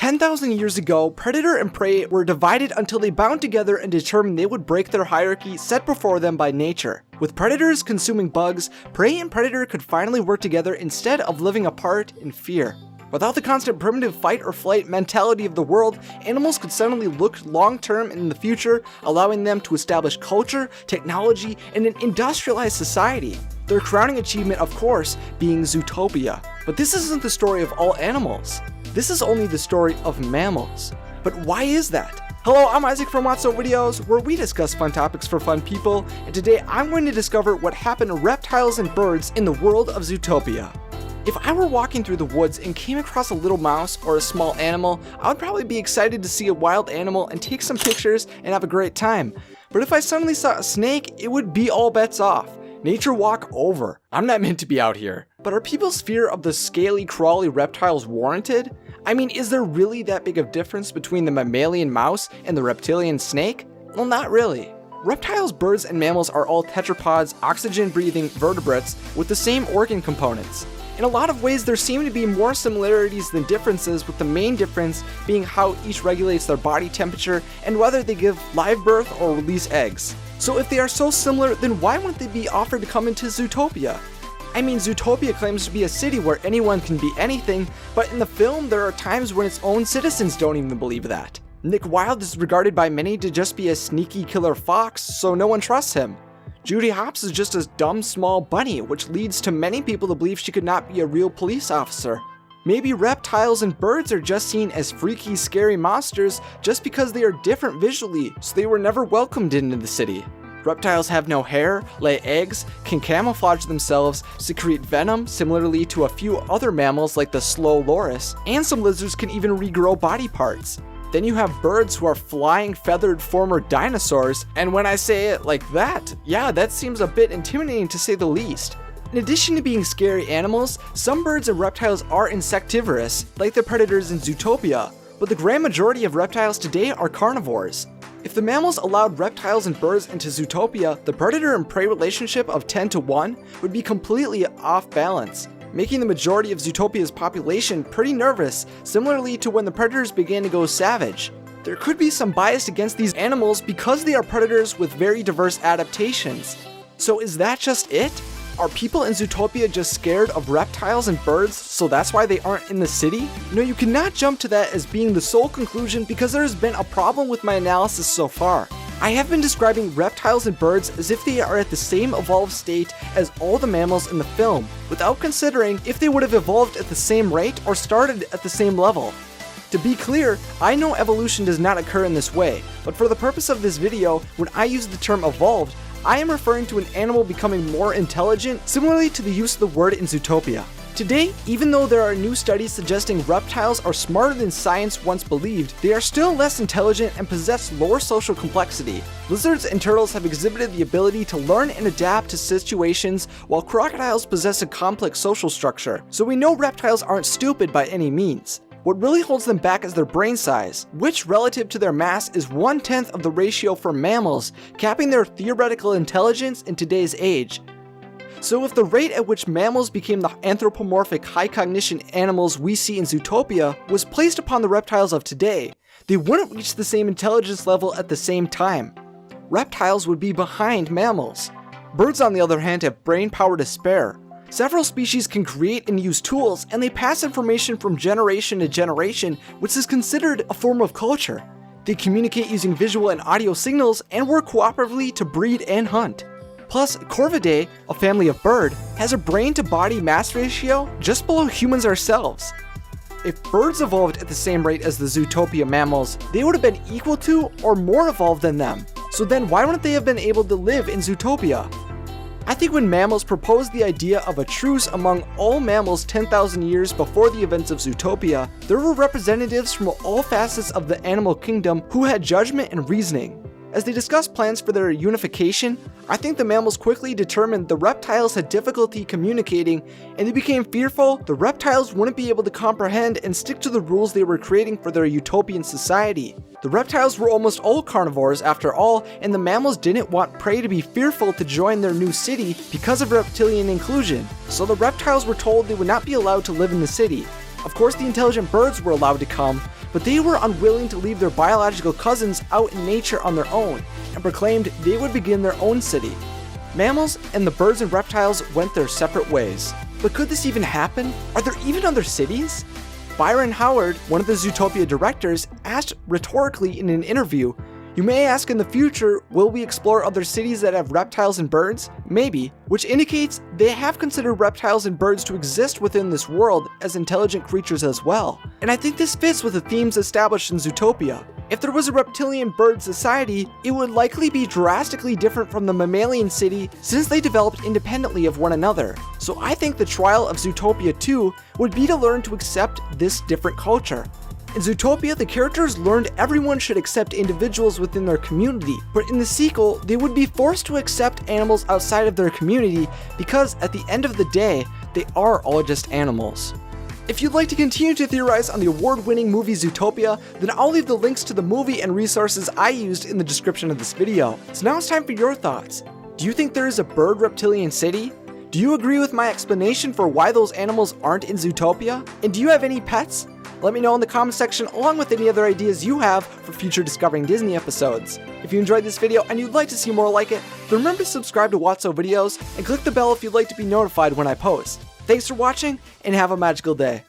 10,000 years ago, predator and prey were divided until they bound together and determined they would break their hierarchy set before them by nature. With predators consuming bugs, prey and predator could finally work together instead of living apart in fear. Without the constant primitive fight or flight mentality of the world, animals could suddenly look long-term in the future, allowing them to establish culture, technology, and an industrialized society. Their crowning achievement, of course, being Zootopia. But this isn't the story of all animals. This is only the story of mammals. But why is that? Hello, I'm Isaac from Watso Videos, where we discuss fun topics for fun people, and today I'm going to discover what happened to reptiles and birds in the world of Zootopia. If I were walking through the woods and came across a little mouse or a small animal, I would probably be excited to see a wild animal and take some pictures and have a great time. But if I suddenly saw a snake, it would be all bets off. Nature walk over. I'm not meant to be out here. But are people's fear of the scaly, crawly reptiles warranted? I mean, is there really that big of difference between the mammalian mouse and the reptilian snake? Well, not really. Reptiles, birds, and mammals are all tetrapods, oxygen-breathing vertebrates with the same organ components. In a lot of ways, there seem to be more similarities than differences, with the main difference being how each regulates their body temperature and whether they give live birth or release eggs. So if they are so similar, then why wouldn't they be offered to come into Zootopia? I mean, Zootopia claims to be a city where anyone can be anything, but in the film there are times when its own citizens don't even believe that. Nick Wilde is regarded by many to just be a sneaky killer fox, so no one trusts him. Judy Hopps is just a dumb small bunny, which leads to many people to believe she could not be a real police officer. Maybe reptiles and birds are just seen as freaky, scary monsters just because they are different visually, so they were never welcomed into the city. Reptiles have no hair, lay eggs, can camouflage themselves, secrete venom similarly to a few other mammals like the slow loris, and some lizards can even regrow body parts. Then you have birds who are flying, feathered former dinosaurs, and when I say it like that, yeah, that seems a bit intimidating to say the least. In addition to being scary animals, some birds and reptiles are insectivorous, like the predators in Zootopia, but the grand majority of reptiles today are carnivores. If the mammals allowed reptiles and birds into Zootopia, the predator and prey relationship of 10-to-1 would be completely off balance, making the majority of Zootopia's population pretty nervous, similarly to when the predators began to go savage. There could be some bias against these animals because they are predators with very diverse adaptations. So is that just it? Are people in Zootopia just scared of reptiles and birds, so that's why they aren't in the city? No, you cannot jump to that as being the sole conclusion because there has been a problem with my analysis so far. I have been describing reptiles and birds as if they are at the same evolved state as all the mammals in the film, without considering if they would have evolved at the same rate or started at the same level. To be clear, I know evolution does not occur in this way, but for the purpose of this video, when I use the term evolved, I am referring to an animal becoming more intelligent, similarly to the use of the word in Zootopia. Today, even though there are new studies suggesting reptiles are smarter than science once believed, they are still less intelligent and possess lower social complexity. Lizards and turtles have exhibited the ability to learn and adapt to situations, while crocodiles possess a complex social structure, so we know reptiles aren't stupid by any means. What really holds them back is their brain size, which relative to their mass is 1/10 of the ratio for mammals, capping their theoretical intelligence in today's age. So if the rate at which mammals became the anthropomorphic high cognition animals we see in Zootopia was placed upon the reptiles of today, they wouldn't reach the same intelligence level at the same time. Reptiles would be behind mammals. Birds, on the other hand, have brain power to spare. Several species can create and use tools, and they pass information from generation to generation, which is considered a form of culture. They communicate using visual and audio signals and work cooperatively to breed and hunt. Plus, Corvidae, a family of bird, has a brain-to-body mass ratio just below humans ourselves. If birds evolved at the same rate as the Zootopia mammals, they would have been equal to or more evolved than them. So then why wouldn't they have been able to live in Zootopia? I think when mammals proposed the idea of a truce among all mammals 10,000 years before the events of Zootopia, there were representatives from all facets of the animal kingdom who had judgment and reasoning. As they discussed plans for their unification, I think the mammals quickly determined the reptiles had difficulty communicating, and they became fearful the reptiles wouldn't be able to comprehend and stick to the rules they were creating for their utopian society. The reptiles were almost all carnivores after all, and the mammals didn't want prey to be fearful to join their new city because of reptilian inclusion, so the reptiles were told they would not be allowed to live in the city. Of course, the intelligent birds were allowed to come, but they were unwilling to leave their biological cousins out in nature on their own, and proclaimed they would begin their own city. Mammals and the birds and reptiles went their separate ways. But could this even happen? Are there even other cities? Byron Howard, one of the Zootopia directors, asked rhetorically in an interview, "You may ask in the future, will we explore other cities that have reptiles and birds? Maybe," which indicates they have considered reptiles and birds to exist within this world as intelligent creatures as well. And I think this fits with the themes established in Zootopia. If there was a reptilian bird society, it would likely be drastically different from the mammalian city since they developed independently of one another. So I think the trial of Zootopia 2 would be to learn to accept this different culture. In Zootopia, the characters learned everyone should accept individuals within their community, but in the sequel, they would be forced to accept animals outside of their community because at the end of the day, they are all just animals. If you'd like to continue to theorize on the award-winning movie Zootopia, then I'll leave the links to the movie and resources I used in the description of this video. So now it's time for your thoughts. Do you think there is a bird reptilian city? Do you agree with my explanation for why those animals aren't in Zootopia? And do you have any pets? Let me know in the comment section along with any other ideas you have for future Discovering Disney episodes. If you enjoyed this video and you'd like to see more like it, then remember to subscribe to Watso Videos and click the bell if you'd like to be notified when I post. Thanks for watching and have a magical day.